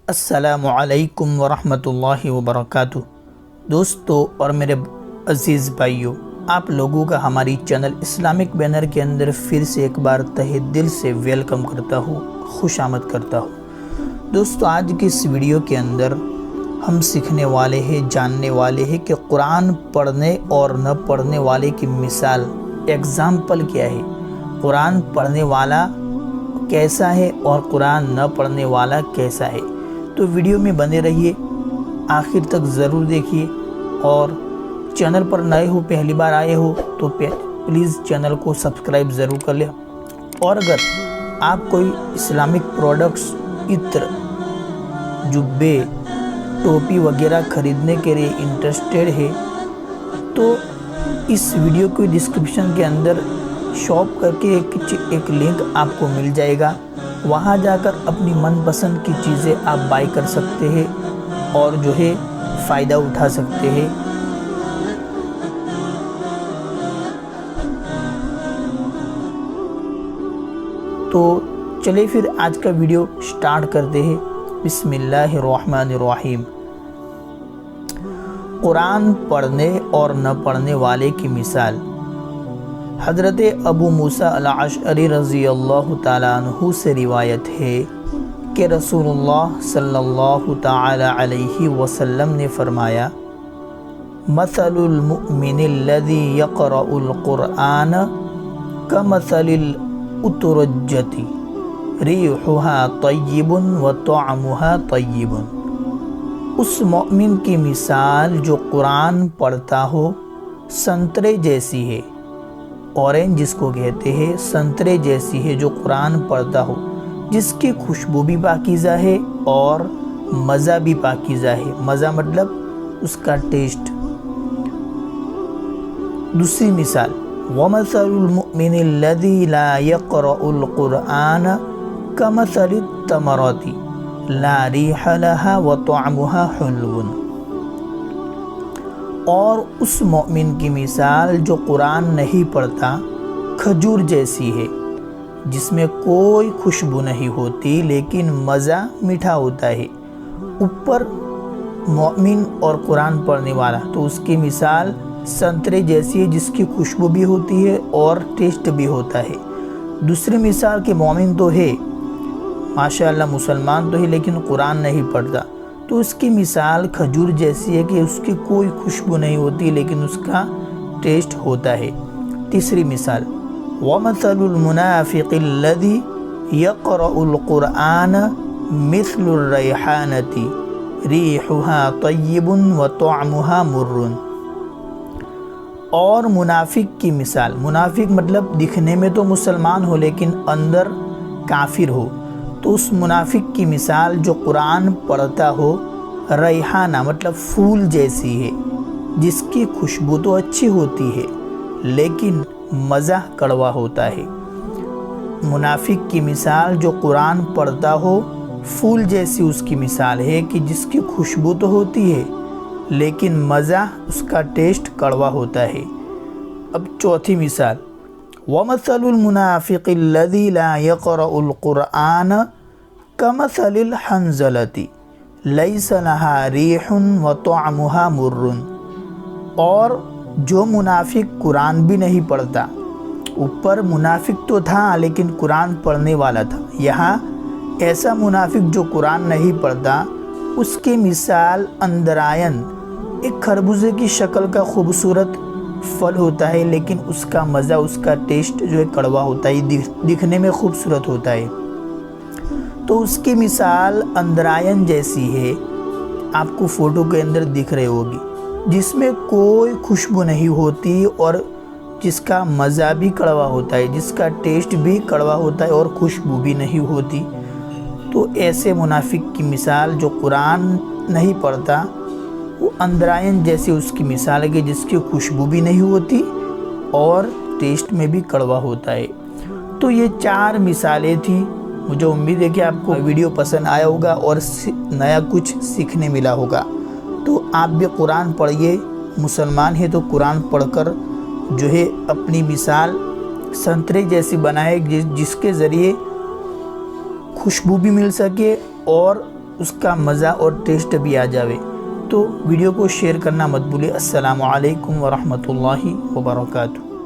السلام علیکم ورحمۃ اللہ وبرکاتہ۔ دوستو اور میرے عزیز بھائیوں، آپ لوگوں کا ہماری چینل اسلامک بینر کے اندر پھر سے ایک بار تہہ دل سے ویلکم کرتا ہوں، خوش آمد کرتا ہوں۔ دوستو آج کی اس ویڈیو کے اندر ہم سیکھنے والے ہیں، جاننے والے ہیں کہ قرآن پڑھنے اور نہ پڑھنے والے کی مثال، ایگزامپل کیا ہے، قرآن پڑھنے والا کیسا ہے اور قرآن نہ پڑھنے والا کیسا ہے۔ تو ویڈیو میں بنے رہیے، آخر تک ضرور دیکھیے، اور چینل پر نئے ہو، پہلی بار آئے ہو تو پلیز چینل کو سبسکرائب ضرور کر لیں، اور اگر آپ کوئی اسلامک پروڈکٹس، عطر، جبے، ٹوپی وغیرہ خریدنے کے لیے انٹرسٹیڈ ہے تو اس ویڈیو کی ڈسکرپشن کے اندر شاپ کر کے ایک لنک آپ کو مل جائے گا، وہاں جا کر اپنی من پسند کی چیزیں آپ بائی کر سکتے ہیں اور جو ہے فائدہ اٹھا سکتے ہیں۔ تو چلے پھر آج کا ویڈیو سٹارٹ کرتے ہیں۔ بسم اللہ الرحمن الرحیم۔ قرآن پڑھنے اور نہ پڑھنے والے کی مثال۔ حضرت ابو موسیٰ الاشعری رضی اللہ تعالیٰ عنہ سے روایت ہے کہ رسول اللہ صلی اللہ تعالیٰ علیہ وسلم نے فرمایا: مثل المؤمن الذي يقرأ القرآن كمثل الأترجة ريحها طيب وطعمها طيب۔ اس مومن کی مثال جو قرآن پڑھتا ہو سنترے جیسی ہے، اورنج جس کو کہتے ہیں، سنترے جیسی ہے جو قرآن پڑھتا ہو، جس کی خوشبو بھی پاکیزہ ہے اور مزہ بھی پاکیزہ ہے۔ مزہ مطلب اس کا ٹیسٹ۔ دوسری مثال: وَمَثَلُ الْمُؤْمِنِ الَّذِي لَا يَقْرَأُ الْقُرْآنَ كَمَثَلِ التَّمْرَةِ لَا رِيحَ لَهَا وَطَعْمُهَا حُلْوٌ۔ اور اس مومن کی مثال جو قرآن نہیں پڑھتا کھجور جیسی ہے، جس میں کوئی خوشبو نہیں ہوتی لیکن مزہ میٹھا ہوتا ہے۔ اوپر مومن اور قرآن پڑھنے والا، تو اس کی مثال سنترے جیسی ہے جس کی خوشبو بھی ہوتی ہے اور ٹیسٹ بھی ہوتا ہے۔ دوسری مثال کہ مومن تو ہے، ماشاءاللہ مسلمان تو ہے لیکن قرآن نہیں پڑھتا، تو اس کی مثال کھجور جیسی ہے کہ اس کی کوئی خوشبو نہیں ہوتی لیکن اس کا ٹیسٹ ہوتا ہے۔ تیسری مثال: وَمَثَلُ الْمُنَافِقِ الَّذِي يَقْرَأُ الْقُرْآنَ مِثْلُ الرَّيْحَانَةِ رِيحُهَا طَيِّبٌ وَطَعْمُهَا مُرٌّ۔ اور منافق کی مثال، منافق مطلب دکھنے میں تو مسلمان ہو لیکن اندر کافر ہو، تو اس منافق کی مثال جو قرآن پڑھتا ہو ریحانہ مطلب پھول جیسی ہے، جس کی خوشبو تو اچھی ہوتی ہے لیکن مزہ کڑوا ہوتا ہے۔ منافق کی مثال جو قرآن پڑھتا ہو پھول جیسی اس کی مثال ہے کہ جس کی خوشبو تو ہوتی ہے لیکن مزہ، اس کا ٹیسٹ کڑوا ہوتا ہے۔ اب چوتھی مثال: وَمَثَلُ الْمُنَافِقِ الَّذِي لَا يَقْرَأُ الْقُرْآنَ كَمَثَلِ الْحَنْظَلَةِ لَيْسَ لَهَا رِيحٌ وَطَعْمُهَا مُرٌّ۔ اور جو منافق قرآن بھی نہیں پڑھتا، اوپر منافق تو تھا لیکن قرآن پڑھنے والا تھا، یہاں ایسا منافق جو قرآن نہیں پڑھتا، اس کی مثال اندرائن ایک خربوزے کی شکل کا خوبصورت پھل ہوتا ہے لیکن اس کا مزہ، اس کا ٹیسٹ جو ہے کڑوا ہوتا ہے، دکھنے میں خوبصورت ہوتا ہے، تو اس کی مثال اندرائن جیسی ہے، آپ کو فوٹو کے اندر دکھ رہے ہوگی، جس میں کوئی خوشبو نہیں ہوتی اور جس کا مزہ بھی کڑوا ہوتا ہے، جس کا ٹیسٹ بھی کڑوا ہوتا ہے اور خوشبو بھی نہیں ہوتی۔ تو ایسے منافق کی مثال جو قرآن نہیں پڑھتا، وہ اندرائن جیسی اس کی مثال ہے کہ جس کی خوشبو بھی نہیں ہوتی اور ٹیسٹ میں بھی کڑوا ہوتا ہے۔ تو یہ چار مثالیں تھیں۔ مجھے امید ہے کہ آپ کو ویڈیو پسند آیا ہوگا اور نیا کچھ سیکھنے ملا ہوگا۔ تو آپ بھی قرآن پڑھیے، مسلمان ہے تو قرآن پڑھ کر جو ہے اپنی مثال سنترے جیسی بنائے، جس کے ذریعے خوشبو بھی مل سکے اور اس کا مزہ اور ٹیسٹ بھی آ جاوے۔ تو ویڈیو کو شیئر کرنا مت بھولے۔ السلام علیکم ورحمۃ اللہ وبرکاتہ۔